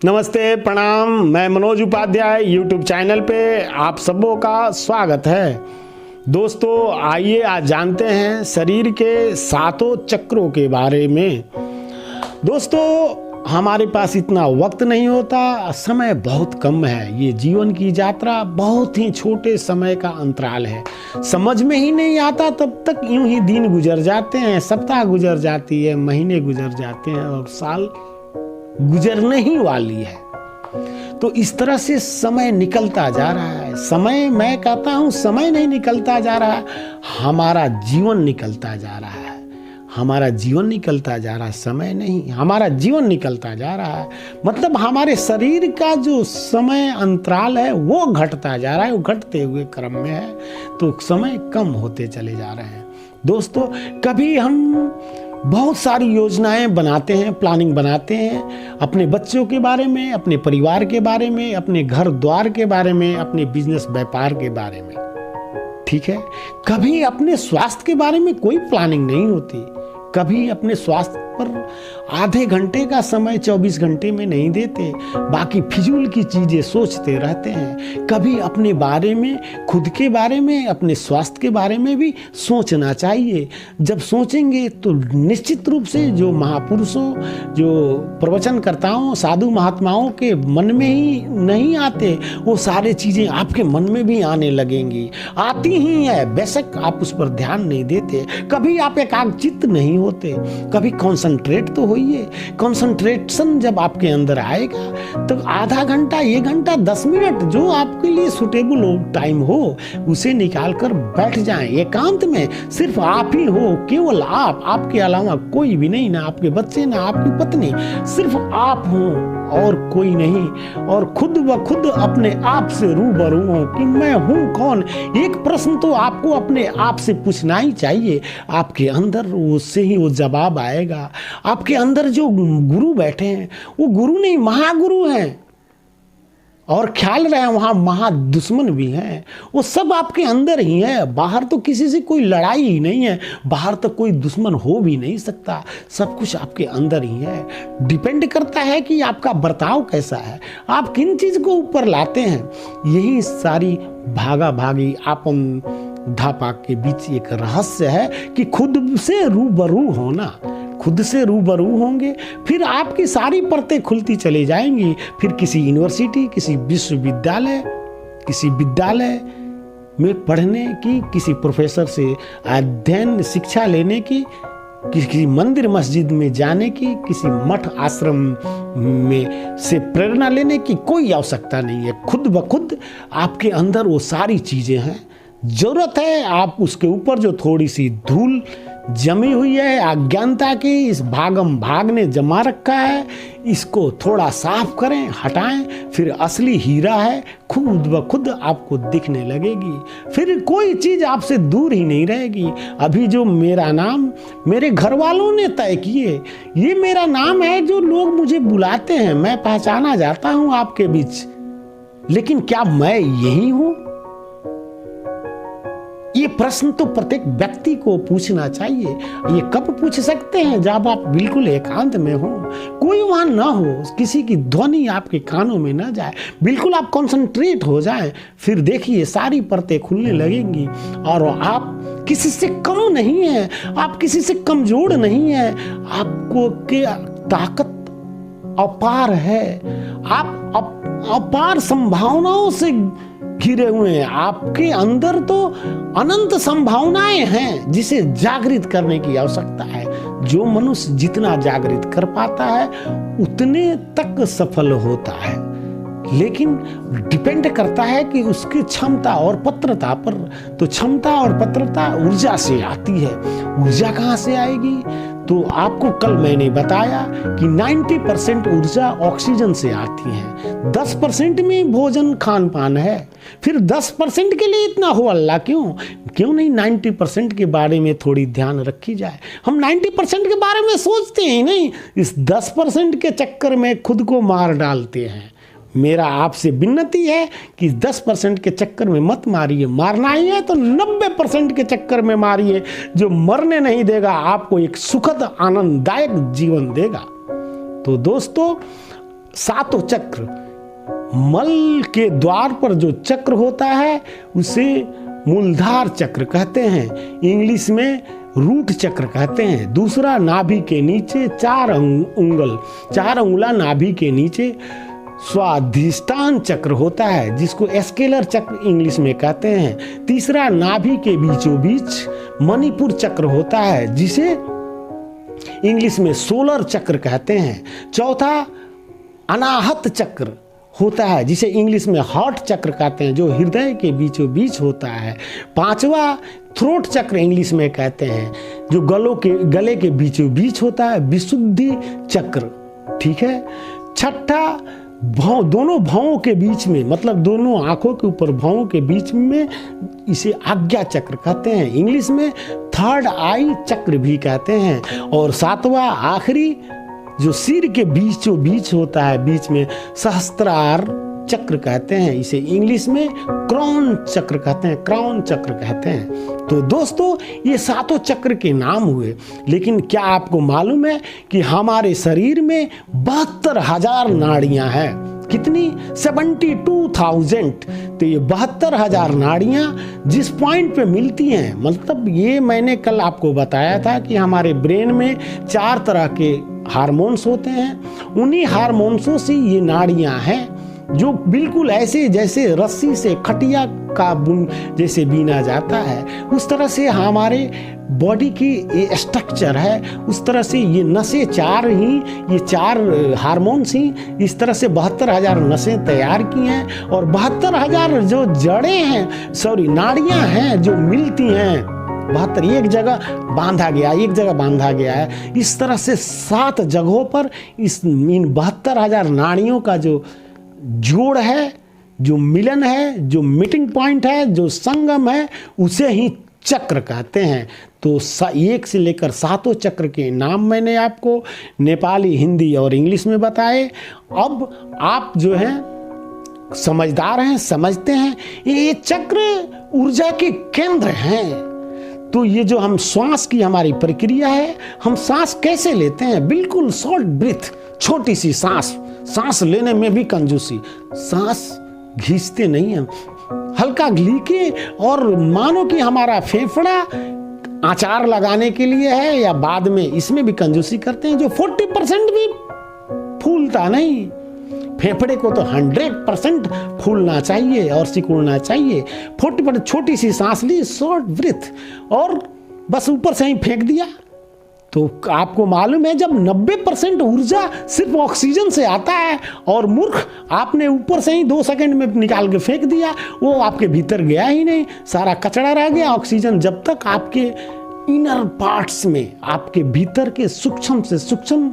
नमस्ते, प्रणाम। मैं मनोज उपाध्याय यूट्यूब चैनल पे आप सबों का स्वागत है। दोस्तों, आइए आज जानते हैं शरीर के सातों चक्रों के बारे में। दोस्तों, हमारे पास इतना वक्त नहीं होता, समय बहुत कम है। ये जीवन की यात्रा बहुत ही छोटे समय का अंतराल है। समझ में ही नहीं आता, तब तक यूं ही दिन गुजर जाते हैं, सप्ताह गुजर जाती है, महीने गुजर जाते हैं और साल गुजरने ही वाली है। तो इस तरह से समय निकलता जा रहा है। समय, मैं कहता हूं, समय नहीं निकलता जा रहा है, हमारा जीवन निकलता जा रहा है। हमारा जीवन निकलता जा रहा है, समय नहीं, हमारा जीवन निकलता जा रहा है। मतलब हमारे शरीर का जो समय अंतराल है वो घटता जा रहा है, वो घटते हुए क्रम में है। तो समय कम होते चले जा रहे हैं। दोस्तों, कभी हम बहुत सारी योजनाएं बनाते हैं, प्लानिंग बनाते हैं अपने बच्चों के बारे में, अपने परिवार के बारे में, अपने घर द्वार के बारे में, अपने बिजनेस व्यापार के बारे में, ठीक है। कभी अपने स्वास्थ्य के बारे में कोई प्लानिंग नहीं होती। कभी अपने स्वास्थ्य पर आधे घंटे का समय 24 घंटे में नहीं देते, बाकी फिजूल की चीजें सोचते रहते हैं। कभी अपने बारे में, खुद के बारे में, अपने स्वास्थ्य के बारे में भी सोचना चाहिए। जब सोचेंगे तो निश्चित रूप से जो महापुरुषों, जो प्रवचनकर्ताओं, साधु महात्माओं के मन में ही नहीं आते, वो सारे चीजें आपके मन में भी आने लगेंगी। आती ही है, बेशक आप उस पर ध्यान नहीं देते। कभी आप एकाग्रचित्त नहीं होते। कभी कंसंट्रेट तो होइए। कंसंट्रेशन जब आपके अंदर आएगा तो आधा घंटा, 1 घंटा, 10 मिनट जो आपके लिए सुटेबल हो, टाइम हो, उसे निकाल कर बैठ जाएं। एकांत में सिर्फ आप ही हो, केवल आप, आपके अलावा कोई भी नहीं, ना आपके बच्चे, ना आपकी पत्नी, सिर्फ आप हो और कोई नहीं। और खुद ब खुद अपने आप से रूबरू हो कि मैं हूं कौन। एक प्रश्न तो आपको अपने आप से पूछना ही चाहिए। आपके अंदर उससे ही वो जवाब आएगा। आपके अंदर जो गुरु बैठे हैं वो गुरु नहीं, महागुरु हैं। और ख्याल रहे, वहां महादुश्मन भी हैं। वो सब आपके अंदर ही है। बाहर तो किसी से कोई लड़ाई ही नहीं है, बाहर तो कोई दुश्मन हो भी नहीं सकता। सब कुछ आपके अंदर ही है। डिपेंड करता है कि आपका बर्ताव कैसा है, आप किन चीज को ऊपर लाते हैं। यही सारी भागा भागी आपन धापा के बीच एक रहस्य है कि खुद से रूबरू होना। खुद से रूबरू होंगे, फिर आपकी सारी परतें खुलती चली जाएंगी। फिर किसी यूनिवर्सिटी, किसी विश्वविद्यालय, किसी विद्यालय में पढ़ने की, किसी प्रोफेसर से अध्ययन शिक्षा लेने की, किसी मंदिर मस्जिद में जाने की, किसी मठ आश्रम में से प्रेरणा लेने की कोई आवश्यकता नहीं है। खुद ब खुद आपके अंदर वो सारी चीजें हैं। जरूरत है आप उसके ऊपर जो थोड़ी सी धूल जमी हुई है अज्ञानता की, इस भागम भाग ने जमा रखा है, इसको थोड़ा साफ करें, हटाएं। फिर असली हीरा है, खुद ब खुद आपको दिखने लगेगी। फिर कोई चीज आपसे दूर ही नहीं रहेगी। अभी जो मेरा नाम मेरे घर वालों ने तय किए, ये मेरा नाम है जो लोग मुझे बुलाते हैं, मैं पहचाना जाता हूं आपके बीच। लेकिन क्या मैं यही हूं? ये प्रश्न तो प्रत्येक व्यक्ति को पूछना चाहिए। ये कब पूछ सकते हैं? जब आप बिल्कुल एकांत में हो, कोई वहां ना हो, किसी की ध्वनि आपके कानों में ना जाए, बिल्कुल आप कंसंट्रेट हो जाएं। फिर देखिए सारी परतें खुलने लगेंगी और आप किसी से कम नहीं है, आप किसी से कमजोर नहीं है। आपको के ताकत अपार है। आप अपार संभावनाओं से घिरे हुए हैं। आपके अंदर तो अनंत संभावनाएं हैं जिसे जागृत करने की आवश्यकता है। जो मनुष्य जितना जागृत कर पाता है उतने तक सफल होता है। लेकिन डिपेंड करता है कि उसकी क्षमता और पात्रता पर। तो क्षमता और पात्रता ऊर्जा से आती है। ऊर्जा कहाँ से आएगी? तो आपको कल मैंने बताया कि 90% ऊर्जा ऑक्सीजन से आती है। 10% में भोजन खान पान है। फिर 10% के लिए इतना हो अल्लाह क्यों नहीं 90% के बारे में थोड़ी ध्यान रखी जाए। हम 90% के बारे में सोचते ही नहीं, इस 10% के चक्कर में खुद को मार डालते हैं। मेरा आपसे विनती है कि 10% के चक्कर में मत मारिए। मारना ही है तो 90% के चक्कर में मारिए, जो मरने नहीं देगा, आपको एक सुखद आनंददायक जीवन देगा। तो दोस्तों, सातों चक्र, मल के द्वार पर जो चक्र होता है उसे मूलधार चक्र कहते हैं, इंग्लिश में रूट चक्र कहते हैं। दूसरा नाभि के नीचे 4 अंगुला नाभि के नीचे स्वाधिष्ठान चक्र होता है, जिसको एस्केलर चक्र इंग्लिश में कहते हैं। तीसरा नाभि के बीचों बीच मणिपुर चक्र होता है, जिसे इंग्लिश में सोलर चक्र कहते हैं। चौथा अनाहत चक्र होता है, जिसे इंग्लिश में हार्ट चक्र कहते हैं, जो हृदय के बीचों बीच होता है। पांचवा थ्रोट चक्र इंग्लिश में कहते हैं, जो गले के बीचों बीच होता है, विशुद्धि चक्र। ठीक है। छठा दोनों भौं के बीच में, मतलब दोनों आंखों के ऊपर भौं के बीच में, इसे आज्ञा चक्र कहते हैं, इंग्लिश में थर्ड आई चक्र भी कहते हैं। और सातवां आखिरी जो सिर के बीचों बीच होता है, बीच में सहस्त्रार चक्र कहते हैं, इसे इंग्लिश में क्राउन चक्र कहते हैं, क्राउन चक्र कहते हैं। तो दोस्तों ये सातों चक्र के नाम हुए, लेकिन क्या आपको मालूम है कि हमारे शरीर में 72,000 नाड़ियां हैं। कितनी? 72,000। तो ये 72,000 नाड़ियां जिस पॉइंट पे मिलती हैं, मतलब ये मैंने कल आपको बताया था कि हमारे ब्रेन में 4 तरह के हार्मोन्स होते हैं, उन्हीं हार्मोन्सों से ये नाड़ियां हैं, जो बिल्कुल ऐसे जैसे रस्सी से खटिया का बुन जैसे बीना जाता है, उस तरह से हमारे बॉडी की ये स्ट्रक्चर है, उस तरह से ये नसें ये 4 हार्मोन्स ही इस तरह से 72,000 नसें तैयार की हैं। और 72,000 जो जड़ें हैं, नाड़ियां हैं जो मिलती हैं, 72 एक जगह बांधा गया है। इस तरह से 7 जगहों पर इन 72,000 नाड़ियों का जो जोड़ है, जो मिलन है, जो मीटिंग पॉइंट है, जो संगम है, उसे ही चक्र कहते हैं। तो 1 से लेकर 7 चक्र के नाम मैंने आपको नेपाली, हिंदी और इंग्लिश में बताए। अब आप जो हैं समझदार हैं, समझते हैं ये चक्र ऊर्जा के केंद्र हैं। तो ये जो हम श्वास की हमारी प्रक्रिया है, हम सांस कैसे लेते हैं? बिल्कुल शॉर्ट ब्रीथ, छोटी सी सांस लेने में भी कंजूसी, सांस खींचते नहीं हैं, हल्का लीके, और मानो कि हमारा फेफड़ा अचार लगाने के लिए है या बाद में, इसमें भी कंजूसी करते हैं, जो 40% भी फूलता नहीं। फेफड़े को तो 100% फूलना चाहिए और सिकुड़ना चाहिए। 40% छोटी सी सांस ली, शॉर्ट ब्रीथ, और बस ऊपर से ही फेंक दिया। तो आपको मालूम है जब 90% ऊर्जा सिर्फ ऑक्सीजन से आता है, और मूर्ख आपने ऊपर से ही 2 सेकंड में निकाल के फेंक दिया, वो आपके भीतर गया ही नहीं, सारा कचरा रह गया। ऑक्सीजन जब तक आपके इनर पार्ट्स में, आपके भीतर के सूक्ष्म से सूक्ष्म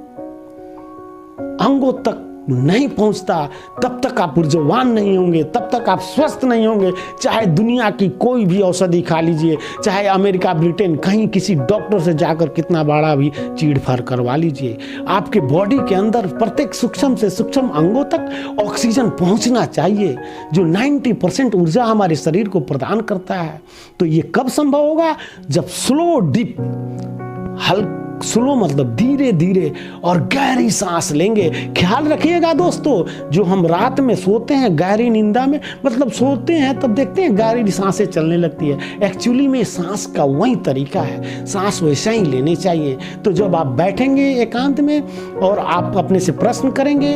अंगों तक नहीं पहुंचता, तब तक आप ऊर्जावान नहीं होंगे, तब तक आप स्वस्थ नहीं होंगे। चाहे दुनिया की कोई भी औषधि खा लीजिए, चाहे अमेरिका, ब्रिटेन, कहीं किसी डॉक्टर से जाकर कितना बड़ा भी चीड़-फाड़ करवा लीजिए, आपके बॉडी के अंदर प्रत्येक सूक्ष्म से सूक्ष्म अंगों तक ऑक्सीजन पहुंचना चाहिए, जो 90% ऊर्जा हमारे शरीर को प्रदान करता है। तो ये कब संभव होगा? जब स्लो डीप, स्लो मतलब धीरे धीरे और गहरी सांस लेंगे। ख्याल रखिएगा दोस्तों, जो हम रात में सोते हैं गहरी नींदा में, मतलब सोते हैं तब देखते हैं गहरी सांसें चलने लगती है, एक्चुअली में सांस का वही तरीका है, सांस वैसा ही लेने चाहिए। तो जब आप बैठेंगे एकांत में और आप अपने से प्रश्न करेंगे,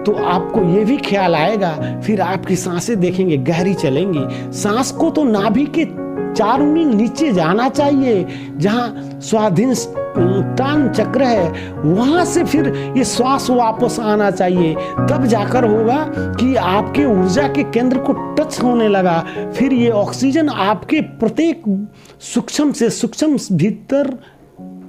तो आपको ये भी ख्याल आएगा, फिर आपकी सांसें देखेंगे गहरी चलेंगी। सांस को तो नाभि के 4 उंगली नीचे जाना चाहिए, जहाँ स्वाधिष्ठान चक्र है, वहां से फिर ये श्वास वापस आना चाहिए, तब जाकर होगा कि आपके ऊर्जा के केंद्र को टच होने लगा। फिर ये ऑक्सीजन आपके प्रत्येक सूक्ष्म से सूक्ष्म भीतर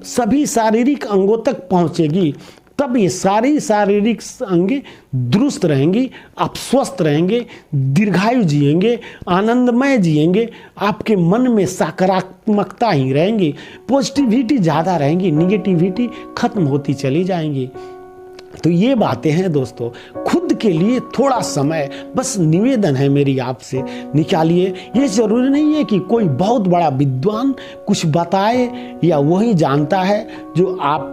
सभी शारीरिक अंगों तक पहुंचेगी, तब ये सारी शारीरिक अंगे दुरुस्त रहेंगी, आप स्वस्थ रहेंगे, दीर्घायु जिएंगे, आनंदमय जिएंगे, आपके मन में सकारात्मकता ही रहेंगी, पॉजिटिविटी ज़्यादा रहेंगी, निगेटिविटी खत्म होती चली जाएंगी। तो ये बातें हैं दोस्तों, खुद के लिए थोड़ा समय, बस निवेदन है मेरी आपसे, निकालिए। ये जरूरी नहीं है कि कोई बहुत बड़ा विद्वान कुछ बताए या वही जानता है जो आप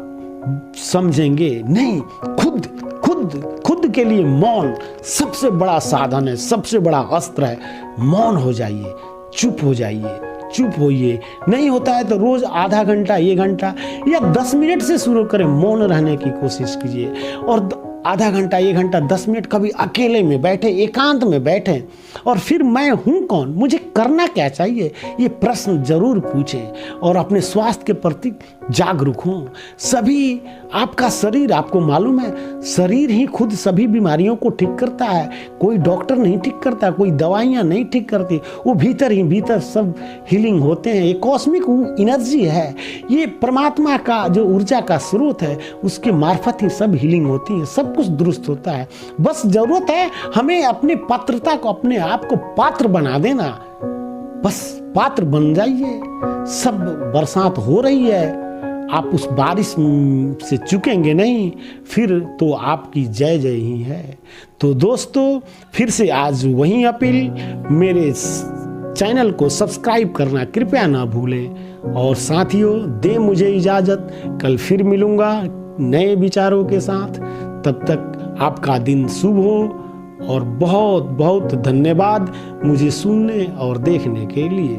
समझेंगे नहीं। खुद खुद खुद के लिए मौन सबसे बड़ा साधन है, सबसे बड़ा अस्त्र है। मौन हो जाइए, चुप हो जाइए, चुप होइए। नहीं होता है तो रोज आधा घंटा, 1 घंटा या 10 मिनट से शुरू करें। मौन रहने की कोशिश कीजिए और आधा घंटा, 1 घंटा, 10 मिनट कभी अकेले में बैठे, एकांत में बैठे और फिर मैं हूँ कौन, मुझे करना क्या चाहिए, ये प्रश्न जरूर पूछें और अपने स्वास्थ्य के प्रति जागरूक हों। सभी आपका शरीर, आपको मालूम है, शरीर ही खुद सभी बीमारियों को ठीक करता है। कोई डॉक्टर नहीं ठीक करता, कोई दवाइयाँ नहीं ठीक करती, वो भीतर ही भीतर सब हीलिंग होते हैं। ये कॉस्मिक एनर्जी है, ये परमात्मा का जो ऊर्जा का स्रोत है, उसके मार्फत ही सब हीलिंग होती है, सब कुछ दुरुस्त होता है। बस जरूरत है हमें अपनी पात्रता को, अपने आप को पात्र बना देना। बस पात्र बन जाइए। सब बरसात हो रही है, आप उस बारिश से चूकेंगे नहीं, फिर तो आपकी जय जय ही है। तो दोस्तों फिर से आज वही अपील, मेरे चैनल को सब्सक्राइब करना कृपया ना भूलें। और साथियों दे मुझे इजाज़त, कल फिर मिलूंगा नए विचारों के साथ। तब तक आपका दिन शुभ हो और बहुत बहुत धन्यवाद मुझे सुनने और देखने के लिए।